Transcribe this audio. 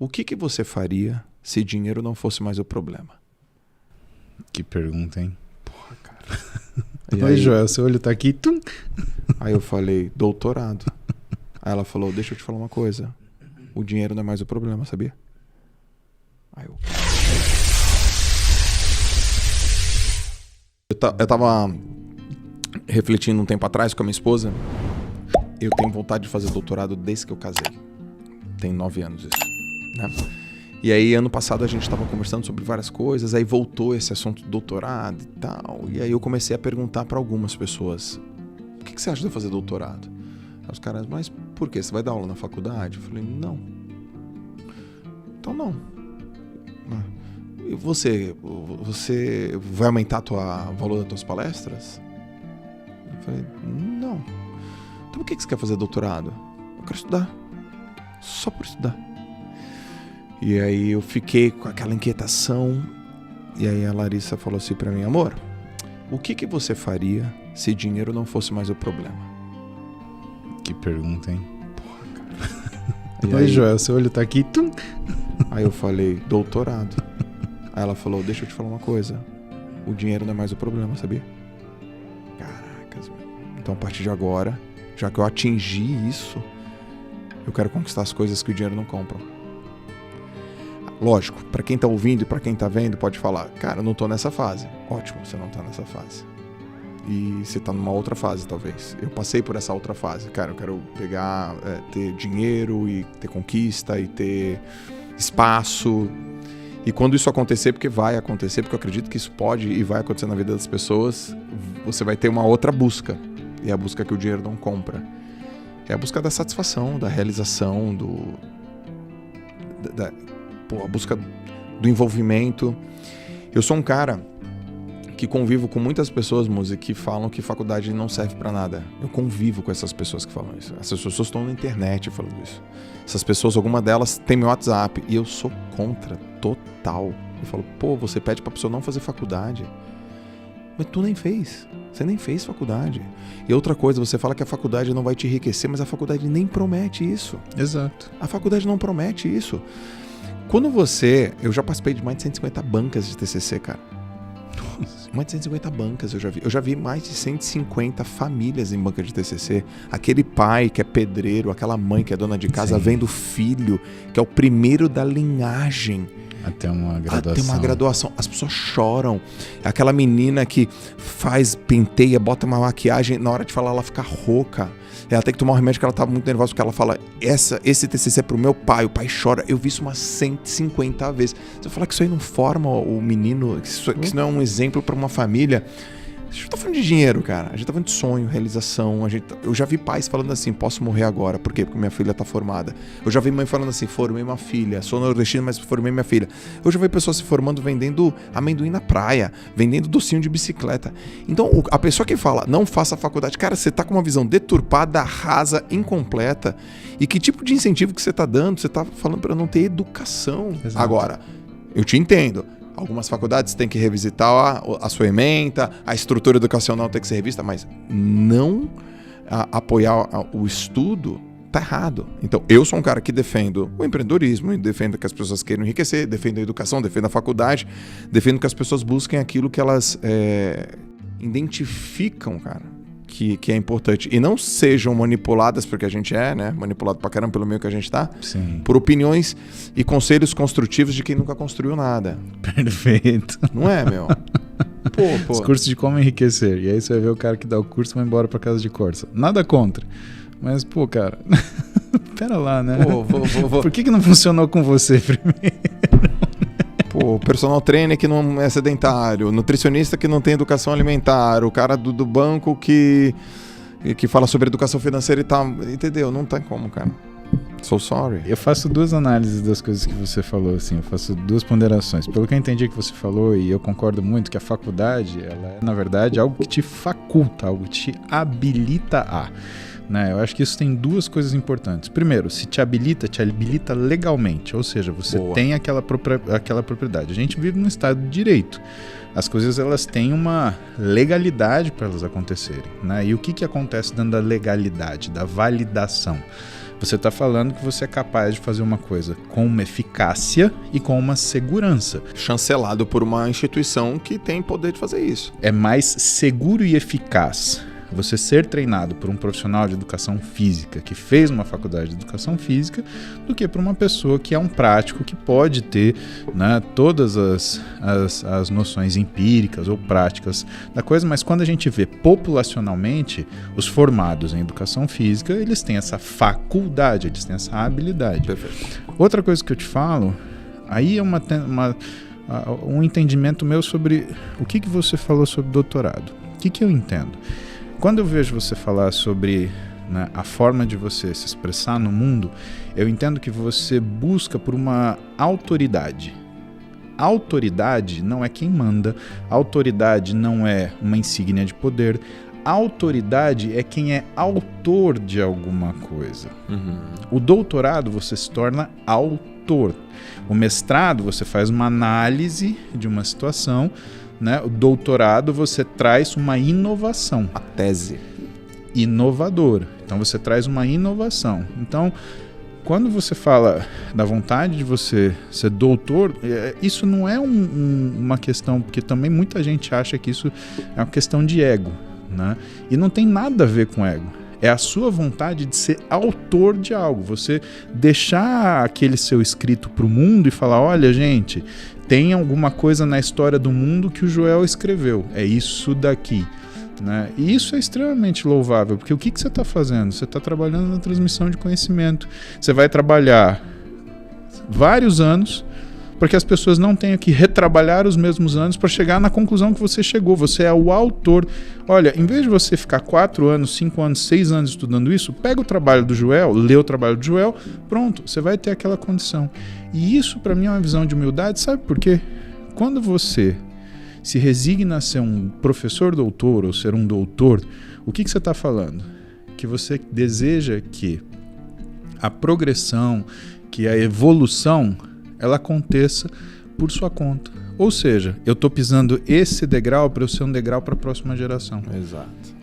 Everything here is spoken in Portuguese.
O que você faria se dinheiro não fosse mais o problema? Que pergunta, hein? Porra, cara. Oi, Joel, seu olho tá aqui. Tum. Aí eu falei, doutorado. Aí ela falou, deixa eu te falar uma coisa. O dinheiro não é mais o problema, sabia? Aí eu tava refletindo um tempo atrás com a minha esposa. Eu tenho vontade de fazer doutorado desde que eu casei. Tem 9 anos isso, né? E aí, ano passado, a gente estava conversando sobre várias coisas, aí voltou esse assunto do doutorado e tal. E aí eu comecei a perguntar para algumas pessoas, o que você acha de eu fazer doutorado? Aí os caras, mas por quê? Você vai dar aula na faculdade? Eu falei, não. Então não. E você vai aumentar o valor das tuas palestras? Eu falei, não. Então por que você quer fazer doutorado? Eu quero estudar. Só por estudar. E aí eu fiquei com aquela inquietação. E aí a Larissa falou assim pra mim, amor, o que você faria se dinheiro não fosse mais o problema? Que pergunta, hein? Porra, cara. Oi, Joel, seu olho tá aqui. Tum. Aí eu falei, doutorado. Aí ela falou, deixa eu te falar uma coisa. O dinheiro não é mais o problema, sabia? Caracas, meu. Então a partir de agora, já que eu atingi isso, eu quero conquistar as coisas que o dinheiro não compra. Lógico, pra quem tá ouvindo e pra quem tá vendo, pode falar, cara, eu não tô nessa fase. Ótimo, você não tá nessa fase. E você tá numa outra fase, talvez. Eu passei por essa outra fase. Cara, eu quero pegar, ter dinheiro e ter conquista e ter espaço. E quando isso acontecer, porque vai acontecer, porque eu acredito que isso pode e vai acontecer na vida das pessoas, você vai ter uma outra busca. E é a busca que o dinheiro não compra. É a busca da satisfação, da realização, a busca do envolvimento. Eu sou um cara que convivo com muitas pessoas, Muzi, que falam que faculdade não serve pra nada. Eu convivo com essas pessoas que falam isso. Essas pessoas estão na internet falando isso. Essas pessoas, alguma delas tem meu WhatsApp e eu sou contra, total. Eu falo, você pede pra pessoa não fazer faculdade. Mas tu nem fez. Você nem fez faculdade. E outra coisa, você fala que a faculdade não vai te enriquecer, mas a faculdade nem promete isso. Exato. A faculdade não promete isso. Eu já participei de mais de 150 bancas de TCC, cara. Nossa. Mais de 150 bancas eu já vi. Eu já vi mais de 150 famílias em banca de TCC. Aquele pai que é pedreiro, aquela mãe que é dona de casa, vendo o filho, que é o primeiro da linhagem. Até uma graduação. As pessoas choram. Aquela menina que penteia, bota uma maquiagem, na hora de falar ela fica rouca. Ela tem que tomar um remédio que ela tá muito nervosa, porque ela fala, esse TCC é pro meu pai, o pai chora. Eu vi isso umas 150 vezes. Você fala que isso aí não forma o menino, que isso não é um exemplo para uma família. A gente não tá falando de dinheiro, cara. A gente tá falando de sonho, realização. Eu já vi pais falando assim, posso morrer agora. Por quê? Porque minha filha tá formada. Eu já vi mãe falando assim, formei uma filha. Sou nordestino, mas formei minha filha. Eu já vi pessoas se formando vendendo amendoim na praia, vendendo docinho de bicicleta. Então, a pessoa que fala, não faça faculdade, cara, você tá com uma visão deturpada, rasa, incompleta. E que tipo de incentivo que você tá dando? Você tá falando para não ter educação. Exato. Agora, eu te entendo. Algumas faculdades têm que revisitar a sua ementa, a estrutura educacional tem que ser revista, mas não apoiar o estudo tá errado. Então, eu sou um cara que defendo o empreendedorismo, defendo que as pessoas queiram enriquecer, defendo a educação, defendo a faculdade, defendo que as pessoas busquem aquilo que elas identificam, cara, que é importante. E não sejam manipuladas, porque a gente é, né? Manipulado pra caramba pelo meio que a gente tá. Sim. Por opiniões e conselhos construtivos de quem nunca construiu nada. Perfeito. Não é, meu? Os cursos de como enriquecer. E aí você vai ver o cara que dá o curso e vai embora pra casa de Corsa. Nada contra. Mas, cara... Pera lá, né? Por que não funcionou com você primeiro? O personal trainer que não é sedentário, o nutricionista que não tem educação alimentar, o cara do banco que fala sobre educação financeira e tal, entendeu? Não tem como, cara. So sorry. Eu faço 2 análises das coisas que você falou, assim, eu faço 2 ponderações. Pelo que eu entendi que você falou, e eu concordo muito, que a faculdade, ela é, na verdade, algo que te faculta, algo que te habilita a... Né? Eu acho que isso tem 2 coisas importantes. Primeiro, se te habilita legalmente, ou seja, você tem aquela propriedade. A gente vive num estado de direito. As coisas elas têm uma legalidade para elas acontecerem. Né? E o que acontece dentro da legalidade, da validação? Você está falando que você é capaz de fazer uma coisa com uma eficácia e com uma segurança. Chancelado por uma instituição que tem poder de fazer isso. É mais seguro e eficaz você ser treinado por um profissional de educação física que fez uma faculdade de educação física do que por uma pessoa que é um prático que pode ter, né, todas as noções empíricas ou práticas da coisa, mas quando a gente vê populacionalmente, os formados em educação física, eles têm essa faculdade, eles têm essa habilidade. Perfeito. Outra coisa que eu te falo, aí é um entendimento meu sobre o que você falou sobre doutorado. O que eu entendo? Quando eu vejo você falar sobre, né, a forma de você se expressar no mundo, eu entendo que você busca por uma autoridade. Autoridade não é quem manda, autoridade não é uma insígnia de poder, autoridade é quem é autor de alguma coisa. O doutorado você se torna autor. O mestrado você faz uma análise de uma situação, né? O doutorado você traz uma inovação. A tese. Inovadora. Então você traz uma inovação. Então, quando você fala da vontade de você ser doutor, isso não é uma questão, porque também muita gente acha que isso é uma questão de ego, né? E não tem nada a ver com ego. É a sua vontade de ser autor de algo. Você deixar aquele seu escrito para o mundo e falar, olha, gente, tem alguma coisa na história do mundo que o Joel escreveu. É isso daqui. Né? E isso é extremamente louvável, porque o que você está fazendo? Você está trabalhando na transmissão de conhecimento. Você vai trabalhar vários anos para que as pessoas não tenham que retrabalhar os mesmos anos para chegar na conclusão que você chegou. Você é o autor. Olha, em vez de você ficar 4 anos, 5 anos, 6 anos estudando isso, pega o trabalho do Joel, lê o trabalho do Joel, pronto, você vai ter aquela condição. E isso para mim é uma visão de humildade, sabe por quê? Quando você se resigna a ser um professor doutor ou ser um doutor, o que você está falando? Que você deseja que a progressão, que a evolução, ela aconteça por sua conta. Ou seja, eu estou pisando esse degrau para eu ser um degrau para a próxima geração. Exato.